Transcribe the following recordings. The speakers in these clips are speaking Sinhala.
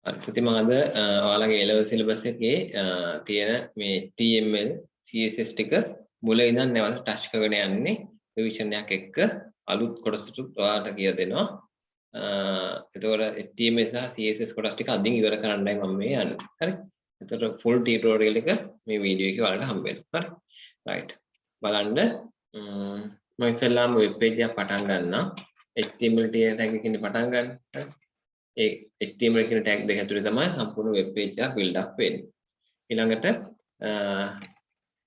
ඉතින් මම අද ඔයාලගේ A level syllabus එකේ තියෙන මේ HTML CSS ටික මුල ඉඳන් නැවත ටච් කරගෙන යන්නේ රිවිෂන් එකක් එක්ක අලුත් කොටසට ඔයාලට කියලා දෙනවා. එතකොට HTML සහ CSS කොටස් ටික අදින් ඉවර කරන්නයි මම මේ යන්නේ. හරි. එතකොට full tutorial එක මේ වීඩියෝ එකේ ඔයාලට හම්බ වෙනවා. හරි. right. බලන්න මම ඉස්සෙල්ලාම වෙබ් පේජ් එකක් පටන් ගන්නම්. HTML tag එකකින් පටන් ගන්න. හරි. ඒ HTML කියන tag දෙක ඇතුලේ තමයි සම්පූර්ණ වෙබ් පේජ් එක build up වෙන්නේ. ඊළඟට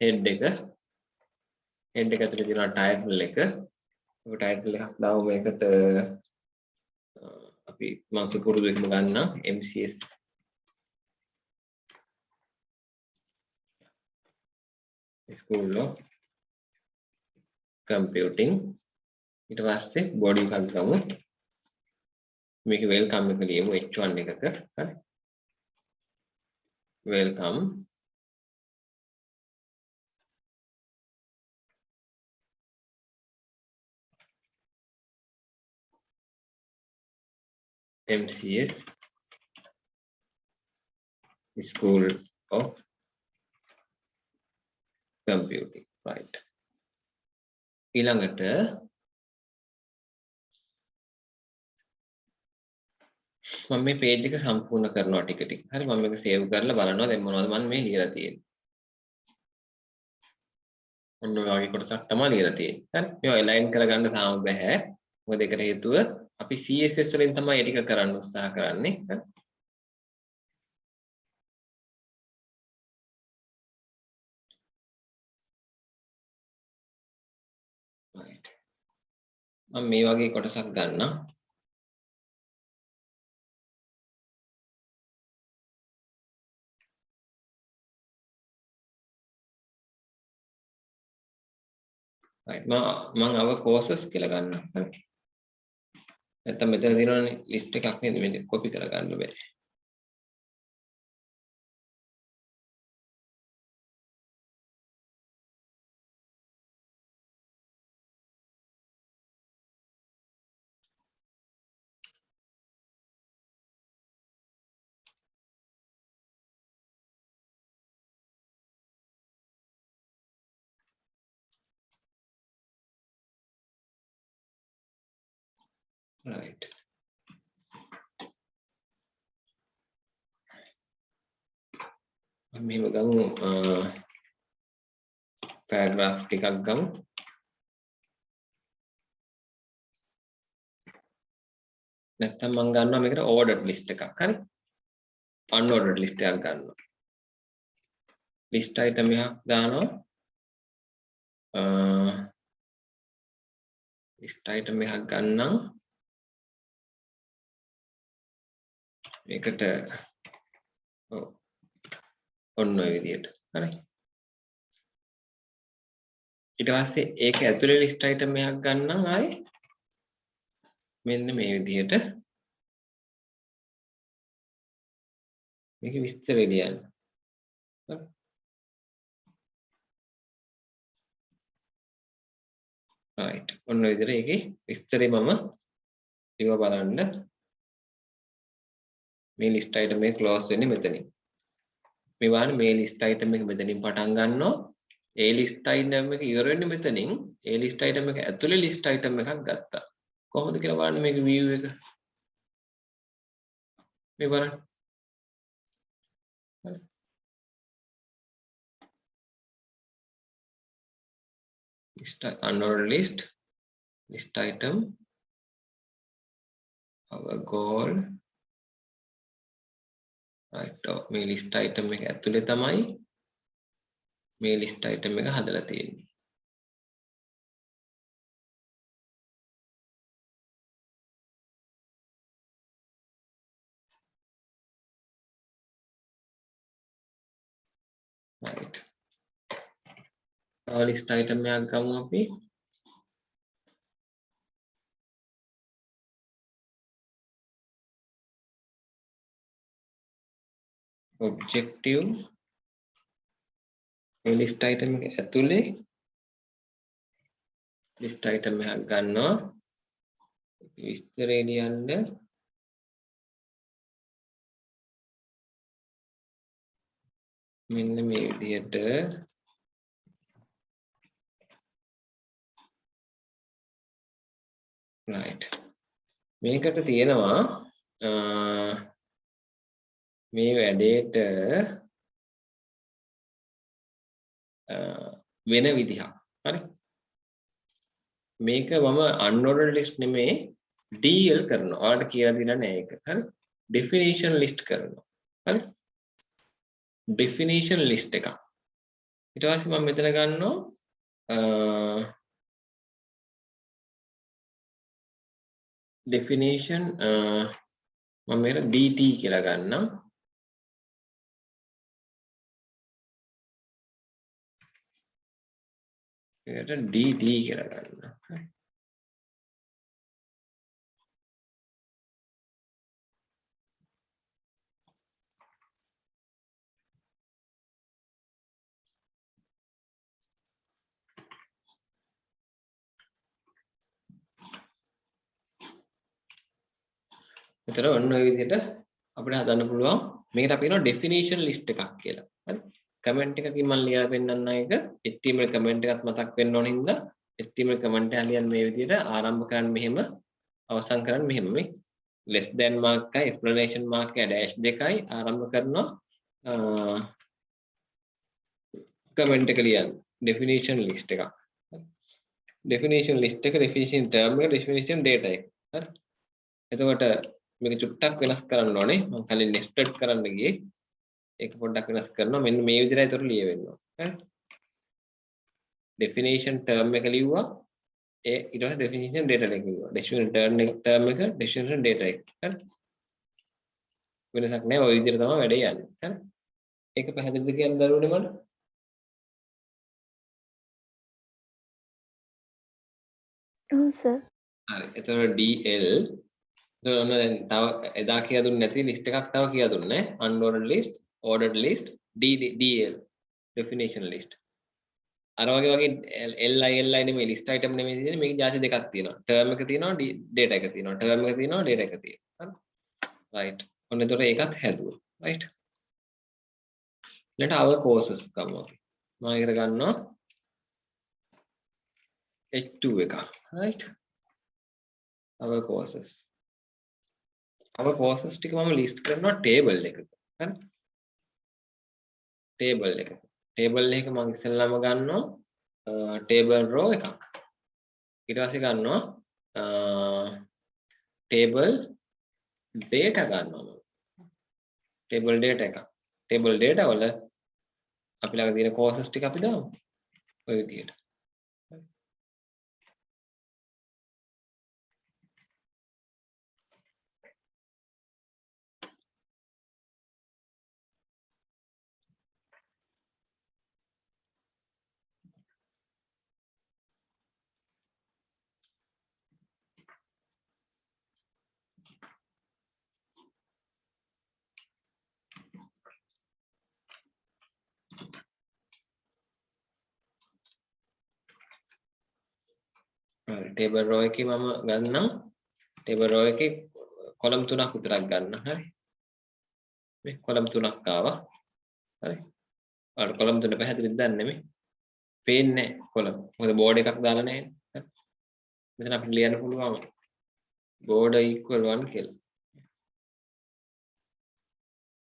head එක ඇතුලේ තියෙනවා title එක. ඔය title එකක් දාමු මේකට අපි මම සුපුරුදු විදිහම ගන්නම් MCS School of Computing. ඊට පස්සේ body එකක් ගමු. මේක welcome එක ලියමු H1 එකක. හරි. welcome MCS School of Computing. right. ඊළඟට මම මේ page එක සම්පූර්ණ කරනවා ටික ටික. හරි මම මේක save කරලා බලනවා දැන් මොනවද මම මේ ලියලා තියෙන්නේ. ඔන්න ඔය වගේ කොටසක් තමයි ලියලා තියෙන්නේ. හරි. මේවා align කරගන්න තාම බෑ. මොකද ඒකට හේතුව අපි CSS වලින් තමයි ඒ ටික කරන්න උත්සාහ කරන්නේ. හරි. right. මම මේ වගේ කොටසක් ගන්නම්. right. මම අව courses කියලා ගන්නම්. හරි. නැත්නම් මෙතන තියෙනවනේ list එකක් නේද මේක copy කරගන්න බෑ. right. මෙහෙම ගමු paragraph ටිකක් ගමු. නැත්නම් මම ගන්නවා මේකට ordered list එකක්. හරි. unordered list එකක් ගන්නවා. list item එකක් දානවා. list item එකක් ගන්නම්. මේකට ඔන්න ඔය විදිහට. හරි. ඊට පස්සේ ඒක ඇතුලේ list item එකක් ගන්නම් ආයේ මෙන්න මේ විදිහට මේක විස්තර ලියන්න. හරි. right. ඔන්න ඔය විදිහට ඒකේ විස්තරේ මම ඉව බලන්න මේ list item එක close වෙන්නේ මෙතනින්. මේ වань මේ list item එක මෙතනින් පටන් ගන්නවා. ඒ list item එක ඉවර වෙන්නේ මෙතනින්. ඒ list item එක ඇතුලේ list item එකක් ගත්තා. කොහොමද කියලා බලන්න මේක view එක. මේ බලන්න. හරි. list unordered list item our goal right. මේ list item එක ඇතුලේ තමයි මේ list item එක හදලා තියෙන්නේ. right. list item එකක් ගමු අපි. objective මේ list item එක ඇතුලේ list item එකක් ගන්නවා. විස්තරේ ලියන්න මෙන්න මේ විදිහට right මේකට තියෙනවා මේ වැඩේට වෙන විදිහක් හරි මේක මම unordered list නෙමේ DL කරනවා ඔයාලට කියලා දෙලා නෑ ඒක හරි definition list කරනවා හරි definition list එක ඊට පස්සේ මම මෙතන ගන්නවා definition මම මේක DT කියලා ගන්නම් ඒකට DT කියලා ගන්නවා එතන ඔන්න ඔය විදිහට අපිට හදන්න පුළුවන් මේකට අපි කියනවා definition list එකක් කියලා. හරි. කමෙන්ට් එකකින් මම ලියලා පෙන්නන්න එක HTML කමෙන්ට් එකත් මතක් වෙන්න ඕන හින්දා HTML කමෙන්ට් එක ලියන්න මේ විදිහට ආරම්භ කරන්න මෙහෙම අවසන් කරන්න මෙහෙම මේ less than mark එකයි explanation mark එක dash දෙකයි ආරම්භ කරනවා කමෙන්ට් එක ලියන්න definition list එකක්. definition list එක definition term එක definition data එක. හරි. එතකොට මේක චුට්ටක් වෙනස් කරන්න ඕනේ මම කලින් nested කරන්න ගියේ ඒක පොඩ්ඩක් වෙනස් කරනවා මෙන්න මේ විදිහට ඒතර ලියවෙනවා හරි definition term එක ලිව්වා ඒ ඊට පස්සේ definition data එක ලිව්වා definition term එක definition data එක හරි වෙනසක් නැහැ ওই විදිහට තමයි වැඩේ යන්නේ හරි ඒක පැහැදිලිද කියන්න දරුවනේ මට ඔව් සර් හරි එතකොට DL ඔන්න දැන් තව එදා කියලා දුන්නේ නැති ලිස්ට් එකක් තව කියලා දුන්නේ unordered list ordered list DL definition list අර වගේ li නෙමෙයි list item නෙමෙයි තියෙන්නේ මේක ජාති දෙකක් තියෙනවා term එක තියෙනවා data එක තියෙනවා term එක තියෙනවා data එක තියෙනවා හරි right ඔන්න එතකොට ඒකත් හැදුවා right ඊළඟට our courses ගමු අපි මම ඒකට ගන්නවා H2 එක right our courses ටික මම list කරනවා table එකක හරි table එක එක මම ඉස්සෙල්ලාම ගන්නවා table row එකක් ඊට පස්සේ ගන්නවා table data ගන්නවා මම table data එක table data වල අපි ළඟ තියෙන courses ටික අපි දාමු ඔය විදිහට table row එකේ මම ගන්නම් table row එකේ column තුනක් විතරක් ගන්න හරි මේ column තුනක් ආවා හරි ඔයාලට column තුන පැහැදිලිද දන්නේ මේ පේන්නේ නැහැ column මොකද board එකක් දාලා නැහැ හරි මෙතන අපිට ලියන්න පුළුවන් border equal 1 කියලා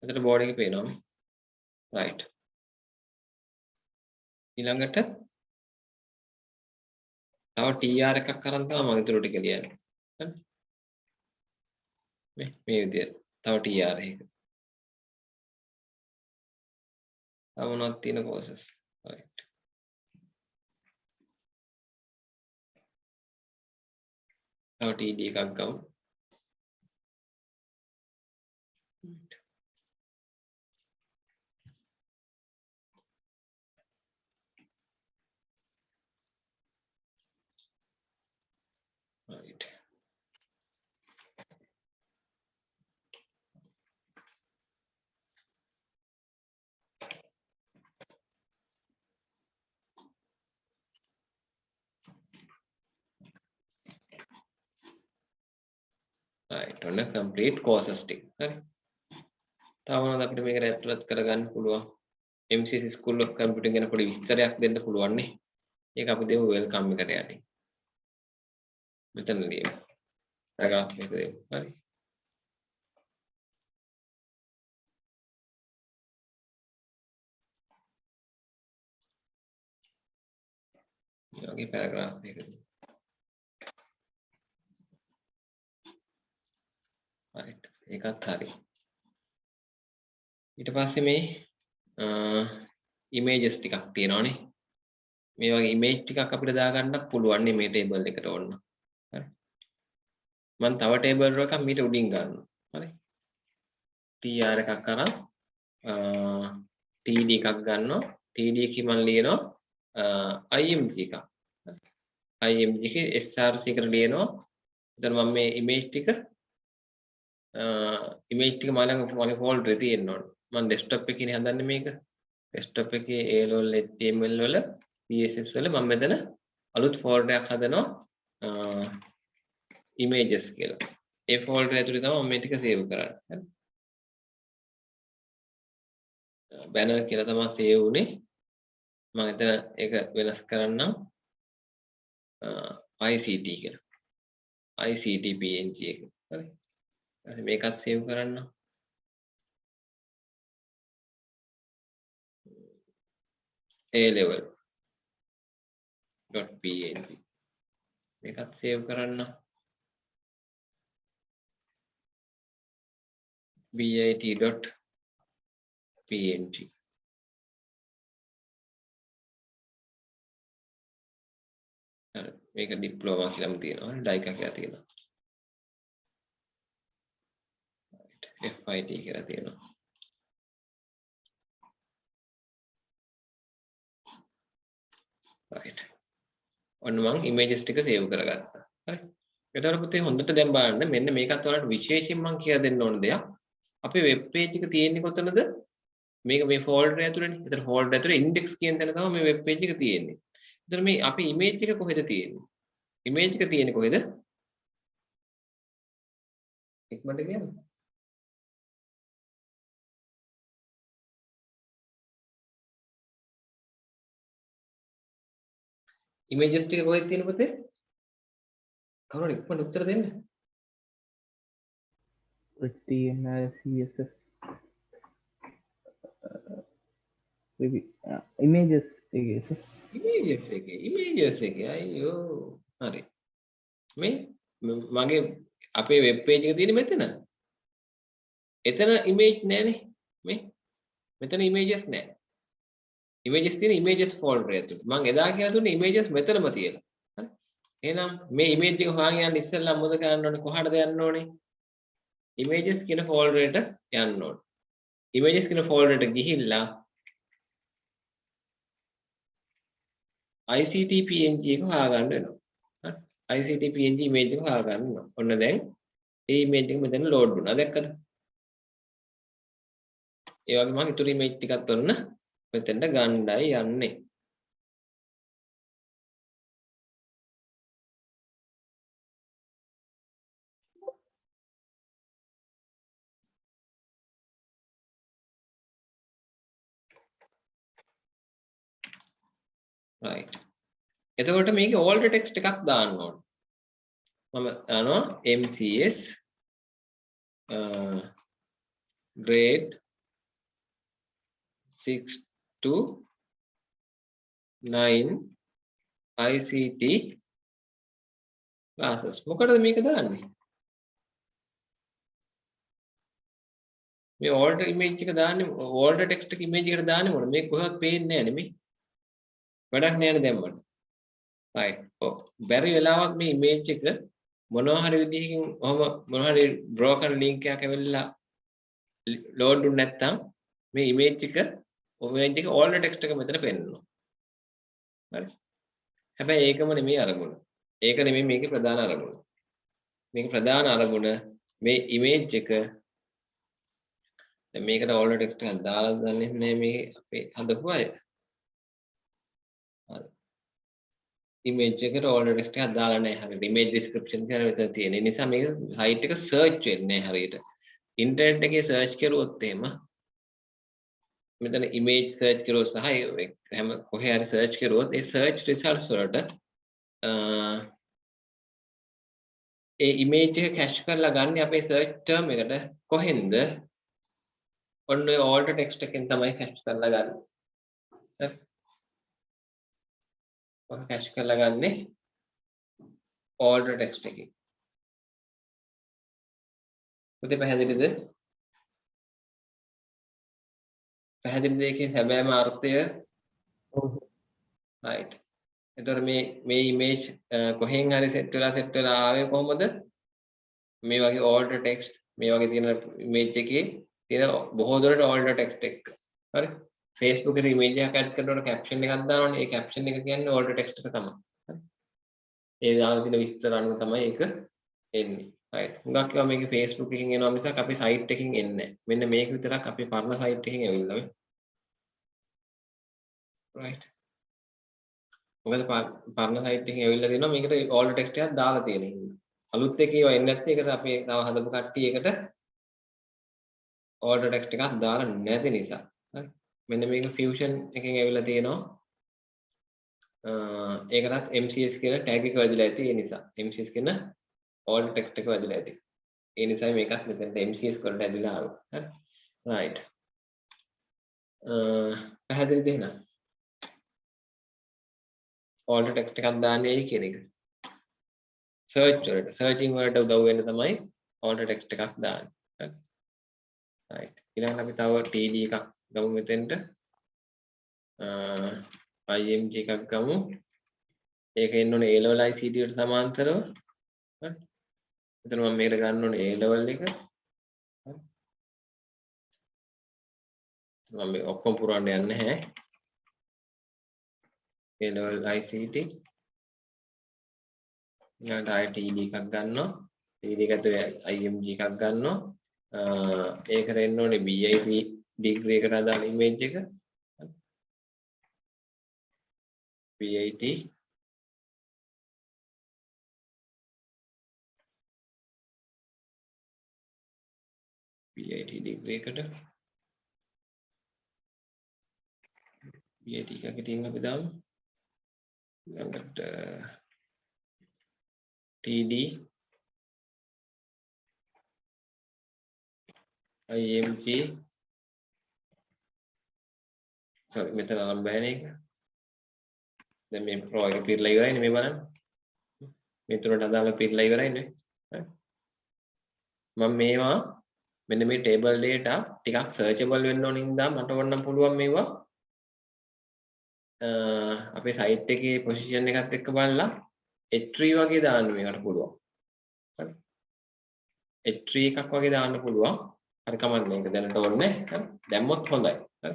එතකොට board එකේ පේනවා මේ right ඊළඟට තව tr එකක් අරන් තමයි මම ඊටු ටික ලියන්නේ හරි මේ විදිහට තව tr එකක් තව මොනවද තියෙන courses right තව td එකක් ගමු right right ඔන්න complete courses ටික හරි තව මොනවද අපිට මේකට ඇතුළත් කරගන්න පුළුවන් MCS School of Computing ගැන පොඩි විස්තරයක් දෙන්න පුළුවන් නේ. ඒක අපි දෙමු වෙල්කම් එකට යටින්. මෙතන ලියමු. පැරග්‍රාෆ් එක දෙමු. හරි. මේ වගේ පැරග්‍රාෆ් එක දෙමු. right. ඒකත් හරි. ඊට පස්සේ මේ images ටිකක් තියෙනවානේ. මේ වගේ image ටිකක් අපිට දාගන්නත් පුළුවන් නේ මේ table එකට ඕන. හරි. මම තව table එකක් මීට උඩින් ගන්නවා. හරි. tr එකක් කරන් td එකක් ගන්නවා. td එකේ මම ලියනවා img එකක්. img එකේ src එකට ලියනවා. එතන මම මේ image ටික මගේ folder එකේ තියෙන්න ඕන. මම desktop එකේ හදන්නේ මේක. desktop එකේ ALOL HTML වල CSS වල මම මෙතන අලුත් folder එකක් හදනවා images කියලා. ඒ folder ඇතුලේ තමයි මම මේ ටික save කරන්නේ. හරි. banner කියලා තමයි save වුනේ. මම එතන ඒක වෙනස් කරන්නම් ICT කියලා. ICT png එක. හරි. ඊට මේකත් save කරන්න. A-level.png මේකත් save කරන්න. bit.png හරි. මේක diploma කියලාම තියෙනවා. ඩයිකා කියලා තියෙනවා. FIT කියලා තියෙනවා. right. ඔන්න මම images ටික save කරගත්තා. හරි. එතකොට පුතේ හොඳට දැන් බලන්න මෙන්න මේකත් ඔයාලට විශේෂයෙන් මම කියලා දෙන්න ඕන දෙයක්. අපේ වෙබ් පේජ් එක තියෙන්නේ කොතනද? මේක මේ folder ඇතුළේනේ. එතන folder ඇතුලේ index කියන තැන තමයි මේ වෙබ් පේජ් එක තියෙන්නේ. එතන මේ අපේ image එක කොහෙද තියෙන්නේ? image එක තියෙන්නේ කොහෙද? ඉක්මනට කියන්න. images ටික කොහෙද තියෙන්නේ පුතේ? කවුරුහරි ඉක්මනට උත්තර දෙන්න. HTML CSS images එකේ අයියෝ හරි මේ මගේ අපේ වෙබ් පේජ් එක තියෙන්නේ මෙතන. එතන image නැහැනේ. මෙතන images නැහැ. images තියෙන images folder ඇතුලේ. මම එදා කියලා දුන්නේ images මෙතනම තියෙනවා. හරි. එහෙනම් මේ image එක හොයන් යන්න ඉස්සෙල්ලා මොකද කරන්න ඕනේ? කොහාටද යන්න ඕනේ? images කියන folder එකට යන්න ඕනේ. images කියන folder එකට ගිහිල්ලා ICT png එක හොයාගන්න වෙනවා. හරි. ICT png image එක හොයාගන්න වෙනවා. ඔන්න දැන් ඒ image එක මෙතන load වුණා. දැක්කද? ඒ වගේ මම ඊටු image ටිකත් ඔන්න මෙතෙන්ට ගන්නයි යන්නේ. right. එතකොට මේකේ all text එකක් දාන්න ඕන. මම දානවා MCS grade 6 to 9 ICT classes. මොකටද මේක දාන්නේ? මේ all image එක දාන්නේ all text එක image එකට දාන්නේ මොකද? මේක කොහෙවත් පේන්නේ නැහැ නේ මේ. වැඩක් නෑනේ දැම්මට. right. ඔව්. බැරි වෙලාවක් මේ image එක මොනවා හරි විදිහකින් ඔහම මොනවා හරි broken link එකක් ඇවිල්ලා load වුනේ නැත්තම් මේ image එක all text එක මෙතන පෙන්නනවා. හරි. හැබැයි ඒකම නෙමෙයි අරමුණ. ඒක නෙමෙයි මේකේ ප්‍රධාන අරමුණ. මේකේ ප්‍රධාන අරමුණ මේ image එක දැන් මේකට all text එකක් දාලා දන්නේ නැහැ මේ අපේ හදපු අය. හරි. image එකට all text එකක් දාලා නැහැ. හරියට image description කියලා මෙතන තියෙන. ඒ නිසා මේක site එක search වෙන්නේ නැහැ හරියට. ඉන්ටර්නෙට් එකේ search කරුවොත් එහෙම මෙතන image search කරුවොත් සහ හැම කොහේ හරි search කරුවොත් ඒ search results වලට ඒ image එක cache කරලා ගන්න අපේ search term එකට කොහෙන්ද ඔන්න ඔය alt text එකෙන් තමයි cache කරලා ගන්න. හරි. ඔක cache කරලා ගන්නේ alt text එකෙන්. පුතේ පැහැදිලිද? පැහැදිලිද ඒකේ සැබෑම අර්ථය? right. එතකොට මේ image කොහෙන් හරි set වෙලා ආවේ කොහොමද? මේ වගේ alt text මේ වගේ තියෙන image එකේ තියෙන බොහෝ දුරට alt text එක. හරි. Facebook එකේ image එකක් add කරනකොට caption එකක් දානවනේ. ඒ caption එක කියන්නේ alt text එක තමයි. හරි. ඒ දාන තියෙන විස්තර අනුව තමයි ඒක එන්නේ. right. හුඟක් ඒවා මේකේ Facebook එකකින් එනවා මිසක් අපේ site එකකින් එන්නේ නැහැ. මෙන්න මේක විතරක් අපේ පරණ site එකකින් ඇවිල්ලා මේ. right. මොකද පරණ site එකකින් ඇවිල්ලා තියෙනවා මේකට alt text එකක් දාලා තියෙන හින්දා. අලුත් එකේ ඒවා එන්නේ නැත්නම් ඒකට අපි තව හදපු කට්ටිය ඒකට alt text එකක් දාලා නැති නිසා. හරි. මෙන්න මේක fusion එකෙන් ඇවිල්ලා තියෙනවා. ඒකටත් MCS කියලා tag එක වැදිලා ඇති ඒ නිසා. MCS කියන alt text එක වැදිලා ඇති. ඒ නිසා මේකත් මෙතනට MCS වලට ඇදලා ආවා. හරි. right. පැහැදිලිද එහෙනම්? alt text එකක් දාන්නේ ඇයි කියන එක. search වලට searching වලට උදව් වෙන්න තමයි alt text එකක් දාන්නේ. හරි. right. ඊළඟට අපි තව TD එකක් ගමු මෙතෙන්ට. IMG එකක් ගමු. ඒක එන්න ඕනේ A level ICT වලට සමාන්තරව. හරි. එතන මම මේකට ගන්න ඕනේ A level එක. හරි. මම මේ ඔක්කොම පුරවන්න යන්නේ නැහැ. A level ICT. ඊළඟට ආයෙ TD එකක් ගන්නවා. TD එක ඇතුලේ IMG එකක් ගන්නවා. ඒකට එන්න ඕනේ BIC degree එකට අදාළ image එක. BIT degree එකට BIT එකක තියෙන අපි දාමු. ඊළඟට TD IMG sorry මෙතන නම් බෑනේ ඒක. දැන් මේ pro එක පිරලා ඉවරයිනේ මේ බලන්න. මේ තුනට අදාළ පිරලා ඉවරයිනේ. හරි. මම මේවා මෙන්න මේ table data ටිකක් searchable වෙන්න ඕන හින්දා මට ඕනනම් පුළුවන් මේවා අපේ site එකේ position එකත් එක්ක බලලා h3 වගේ දාන්න මේකට පුළුවන්. හරි. h3 එකක් වගේ දාන්න පුළුවන්. හරි කමන්නේ ඒක දැනට ඕනේ. හරි. දැම්මොත් හොඳයි. හරි.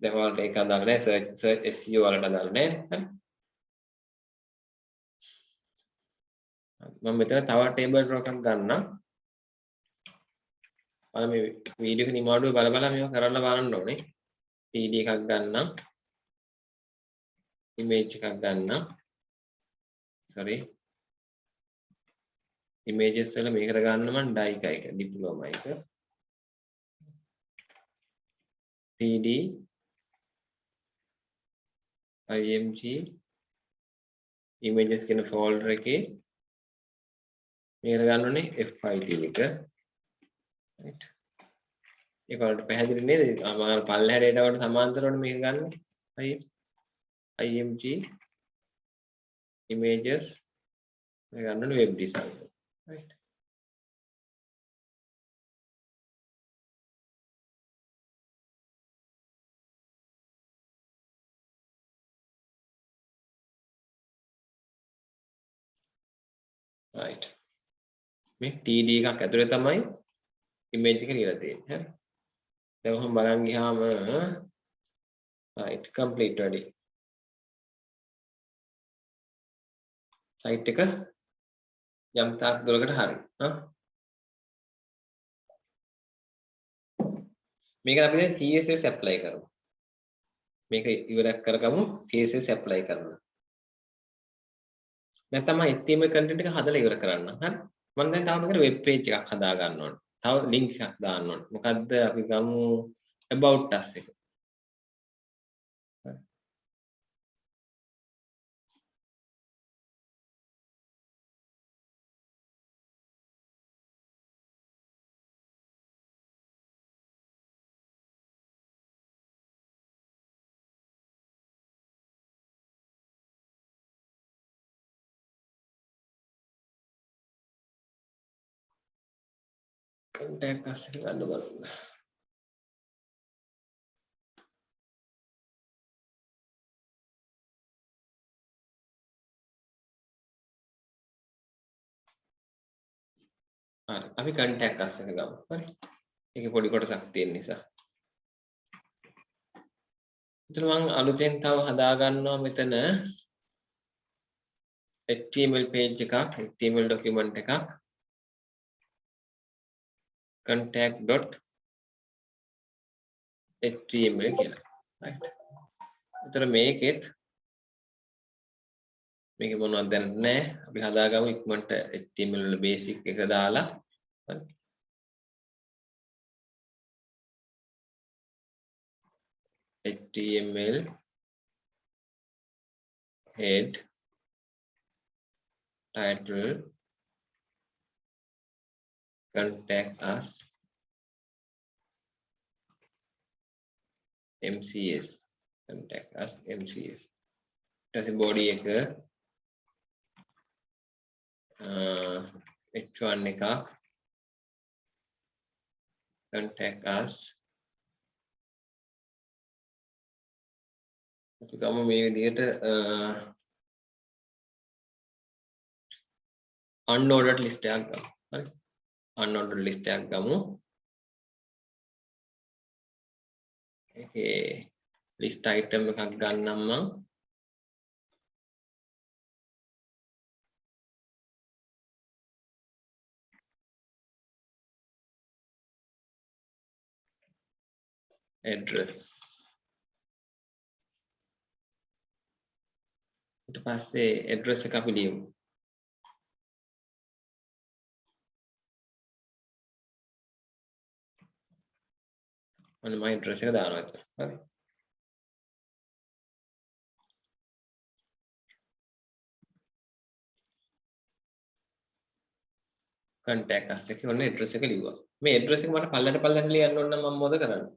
දැන් වලට ඒක අදාළ නැහැ search SEO වලට අදාළ නැහැ. හරි. මම මෙතන තව table එකක් ගන්නම්. අර මේ වීඩියෝ එක නිමාඩුවේ බල බල මේක කරන්න බලන්න ඕනේ. TD එකක් ගන්නම්. image එකක් ගන්නම්. sorry. images වල මේකට ගන්න මම Dica එක diploma එක. TD IMG images කියන folder එකේ මේකට ගන්න ඕනේ FIT එක. right. ඒක වලට පැහැදිලි නේද? මම පල්ලෙහාට data වලට සමාන්තරව මේක ගන්න. IMG images මේක ගන්න ඕනේ web design. right. right. මේ TD එකක් ඇතුලේ තමයි image එක ලියලා තියෙන්නේ. හරි. දැන් මම බලන් ගියාම right complete ready. site එක යම් තාක් දුරකට හරි. මේක අපි දැන් CSS apply කරමු. මේක ඉවරක් කරගමු CSS apply කරනවා. නැත්නම් HTML content එක හදලා ඉවර කරන්න. හරි. මම දැන් තව මේකට web page එකක් හදා ගන්න ඕන. තව link එකක් දාන්න ඕන. මොකද්ද අපි ගමු about us එක. contact us එක ගන්න බලන්න. හරි අපි contact us එක ගමු. හරි. ඒකේ පොඩි කොටසක් තියෙන නිසා. එතන මම අලුතෙන් තව හදා ගන්නවා මෙතන HTML page එකක්, HTML document එකක් contact.html කියලා. right. එතන මේකෙත් මේක මොනවද දැනන්නේ නැහැ. අපි හදාගමු ඉක්මනට HTML වල basic එක දාලා. හරි. HTML head title contact us MCS contact us MCS ඊට body එක H1 එකක් contact us අපි ගමු මේ විදිහට unordered list එකක් ගමු. හරි. unordered list එකක් ගමු. ඒකේ list item එකක් ගන්නම් මම. address. ඊට පස්සේ address එක අපි ලියමු. මම my address එක දානවා එතන. හරි. contact us එකේ ඔන්න address එක ලිව්වා. මේ address එක මට පල්ලට ලියන්න ඕන නම් මම මොකද කරන්නේ?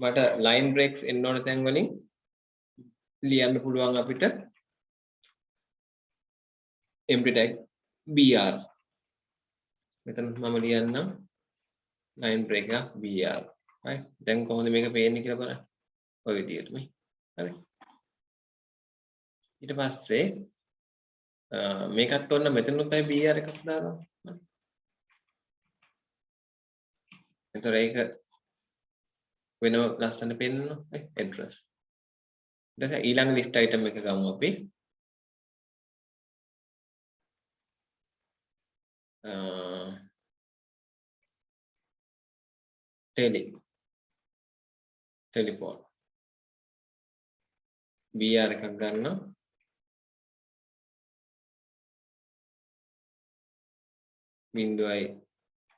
මට line breaks එන්න ඕන තැන් වලින් ලියන්න පුළුවන් අපිට empty tag br. මෙතන මම ලියන්නම් line break එක br. right. දැන් කොහොමද මේක පේන්නේ කියලා බලන්න. ඔය විදිහටම. හරි. ඊට පස්සේ මේකත් ඔන්න මෙතනොත් අය br එකක් දානවා. හරි. එතකොට ඒක වෙනම ලස්සන පෙන්නනවා address. ඊට පස්සේ ඊළඟ list item එක ගමු අපි. telephone br එකක් ගන්නවා. බිංදුවයි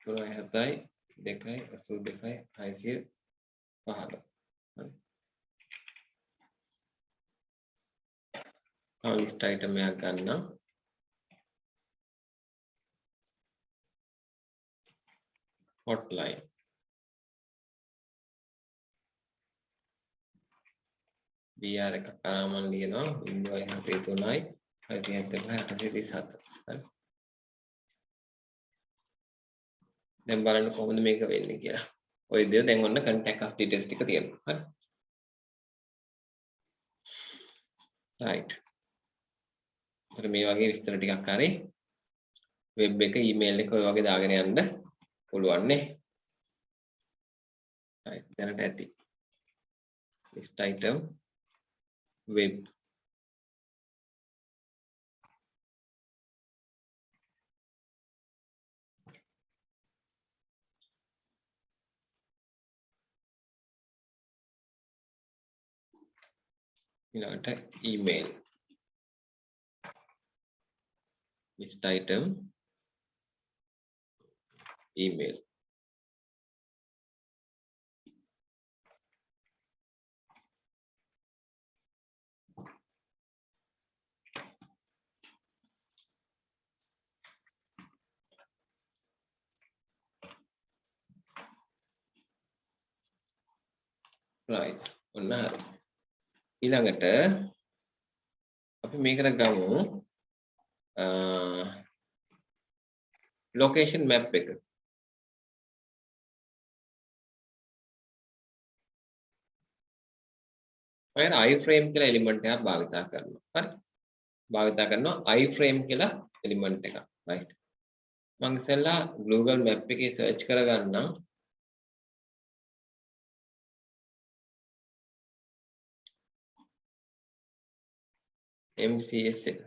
3.7යි 2යි 82යි 615. හරි. list item එකක් ගන්නවා. hotline br එකක් කරා මම ලියනවා 0.73යි 672යි 837. හරි. දැන් බලන්න කොහොමද මේක වෙන්නේ කියලා. ඔය දේ දැන් ඔන්න contact us details ටික තියෙනවා. හරි. right. ඒතර මේ වගේ විස්තර ටිකක් හරි web එක email එක ඔය වගේ දාගෙන යන්න පුළුවන් නේ. right. දැනට ඇති. list item web ඊළඟට email list item email right. ඔන්න හරි. ඊළඟට අපි මේකට ගමු location map එක. මම iframe කියලා එලිමන්ට් එකක් භාවිතා කරනවා. හරි. භාවිතා කරනවා iframe කියලා එලිමන්ට් එකක්. right. මම ඉස්සෙල්ලා Google Map එකේ search කරගන්නම්. MCS එක.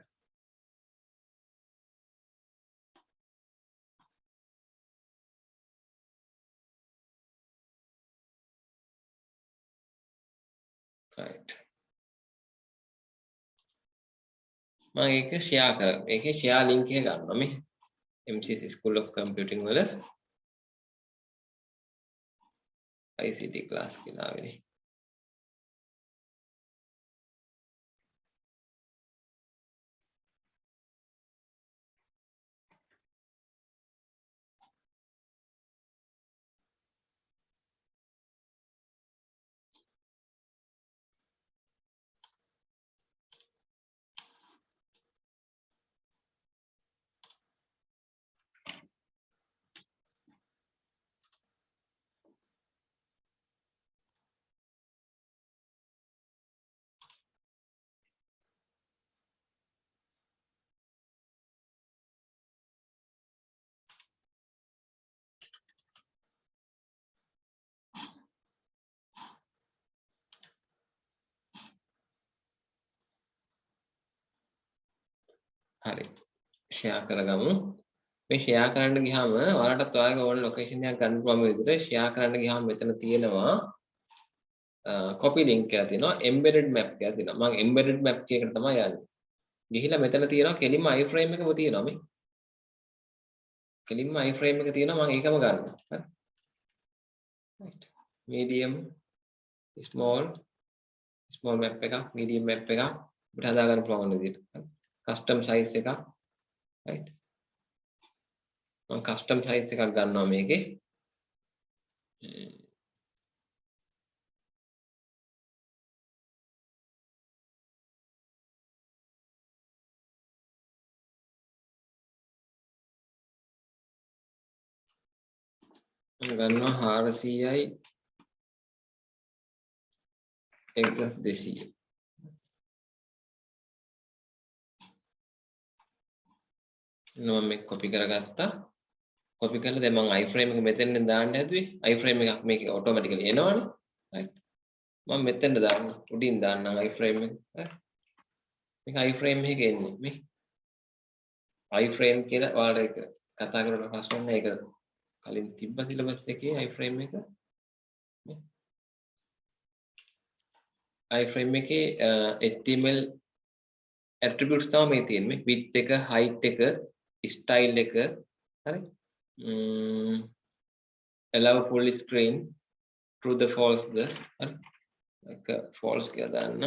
right. මම ඒක share කරනවා. ඒකේ share link එක ගන්නවා මේ MCS School of Computing වල ICT class කියලා ආවේ. හරි. share කරගමු. මේ share කරන්න ගියාම ඔයාලටත් ඔයාලගේ ඕන ලොකේෂන් එකක් ගන්න පුළුවන් විදිහට share කරන්න ගියාම මෙතන තියෙනවා copy link එකක් තියෙනවා embedded map එකක් තියෙනවා. මම embedded map එකකට තමයි යන්නේ. ගිහිලා මෙතන තියෙනවා කෙලින්ම iframe එකම තියෙනවා මේ. කෙලින්ම iframe එක තියෙනවා මම ඒකම ගන්නවා. හරි. right. medium small map එකක් medium map එකක් අපිට හදා ගන්න පුළුවන් විදිහට. හරි. custom size එකක්. right. මම custom size එකක් ගන්නවා මේකේ. මම ගන්නවා 400යි 1200. මම මේක copy කරගත්තා. copy කරලා දැන් මම iframe එක මෙතෙන් දාන්න හැදුවේ. iframe එකක් මේක automatically එනවනේ. right. මම මෙතෙන්ද දාන්න. උඩින් දාන්නම් iframe එක. මේක iframe එකේ එන්නේ. මේ iframe කියලා ඔයාලට ඒක කතා කරලා ප්‍රශ්න නැහැ. ඒක කලින් තිබ්බ සිලබස් එකේ iframe එක. iframe එකේ HTML attributes තමයි මේ තියෙන්නේ. width එක, height එක, style එක, හරි. allow full screen, true the false the, හරි. ඒක false කියලා දාන්න.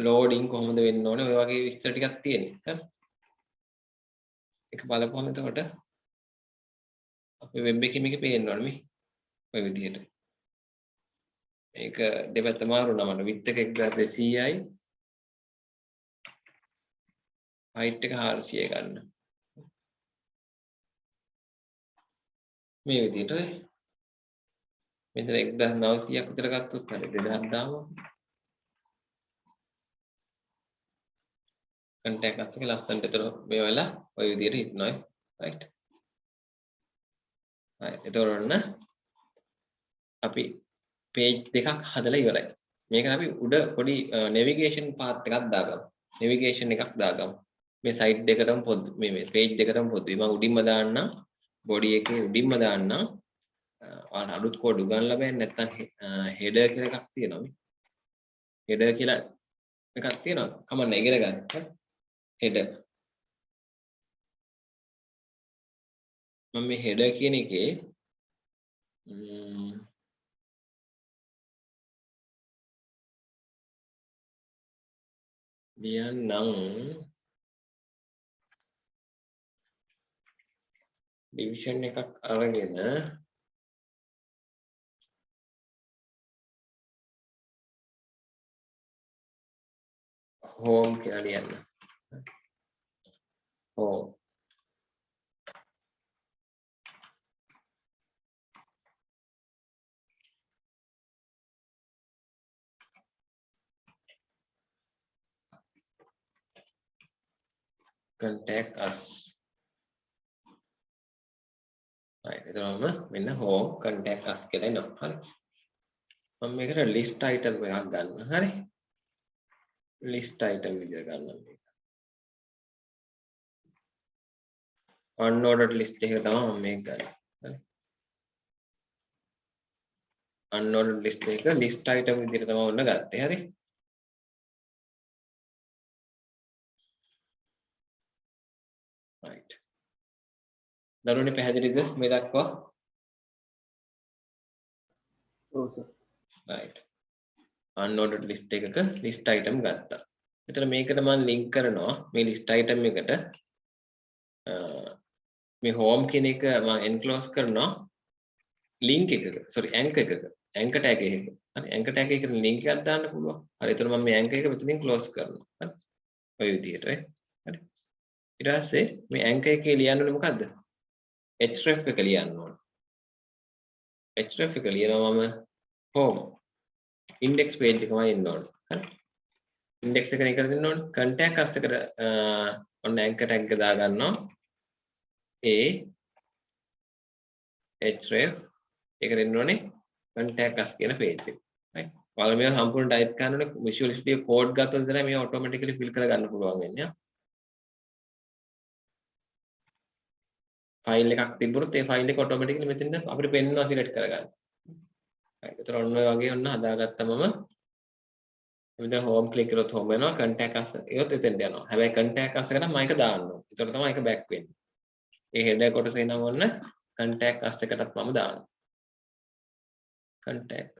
loading කොහොමද වෙන්න ඕනේ? ඔය වගේ විස්තර ටිකක් තියෙනවා. හරි. ඒක බලපුවම එතකොට අපේ වෙබ් එකේ මේක පේන්න ඕනේ මේ. ඔය විදිහට. මේක දෙපැත්ත මාරු වුණා මට width එක 1200යි height එක 400 ගන්න. මේ විදිහට මෙතන 1900ක් විතර ගත්තොත් හරි 2000 දාමු. contact us එක ලස්සනට එතන මේ වෙලා ඔය විදිහට හිටනවා. right. හරි. එතකොට ඔන්න අපි page දෙකක් හදලා ඉවරයි. මේක අපි උඩ පොඩි navigation path එකක් දාගමු. navigation එකක් දාගමු. මේ site දෙකටම පොදු මේ page දෙකටම පොදුයි. මම උඩින්ම දාන්නම් body එකේ උඩින්ම දාන්නම්. ඔයාලට අලුත් කෝඩ් උගන්ලා බෑනේ නැත්නම් header කියලා එකක් තියෙනවා මේ. header කියලා එකක් තියෙනවා. කමන්න ඉගෙන ගන්න. header. මම මේ header කියන එකේ ලියන්නම් division එකක් අරගෙන home කියලා ලියන්න. home. contact us. right එතනම මෙන්න home contact us කියලා එනවා. හරි. මම මේකට list item එකක් ගන්න. හරි. list item විදියට ගන්නම් මේක. unordered list එක තමයි මම මේක ගන්න. හරි. unordered list එක list item විදියට තමයි ඔන්න ගත්තේ. හරි. right. දරුවනේ පැහැදිලිද මේ දක්වා? ඔව් සර්. right. unordered list එකක list item ගත්තා. එතන මේකට මම link කරනවා මේ list item එකට මේ home කියන එක මම enclose කරනවා link එකක sorry anchor එකක anchor tag එකක. හරි anchor tag එකකට link එකක් දාන්න පුළුවන්. හරි එතන මම මේ anchor එක මෙතනින් close කරනවා. හරි. ඔය විදිහට හරි. ඊට පස්සේ මේ anchor එකේ ලියන්න ඕනේ මොකද්ද? href එක ලියන්න ඕනේ. href එක ලියනවා මම home index page එකමයි එන්න ඕනේ. හරි. index එක නේ කර දෙන්න ඕනේ. contact us එකට ඔන්න anchor tag එක දා ගන්නවා. a href එක දෙන්න ඕනේ contact us කියන page එක. right. ඔයාලා මේවා සම්පූර්ණ type කරන්න ඕනේ. Visual Studio code ගත්තොත් විතරයි මේවා automatically fill කර ගන්න පුළුවන් වෙන්නේ. ෆයිල් එකක් තිබුණොත් ඒ ෆයිල් එක ඔටෝමැටිකලි මෙතනින් අපිට පෙන්වනවා සිලෙක්ට් කරගන්න. right. ඒතර ඔන්න ඔය වගේ ඔන්න හදාගත්තමම මෙතන home click කරොත් home වෙනවා contact us එකත් එතෙන්ට යනවා. හැබැයි contact us එකට මම ඒක දාන්න ඕනේ. ඒතර තමයි ඒක back වෙන්නේ. ඒ header කොටසේ නම් ඔන්න contact us එකටත් මම දානවා. contact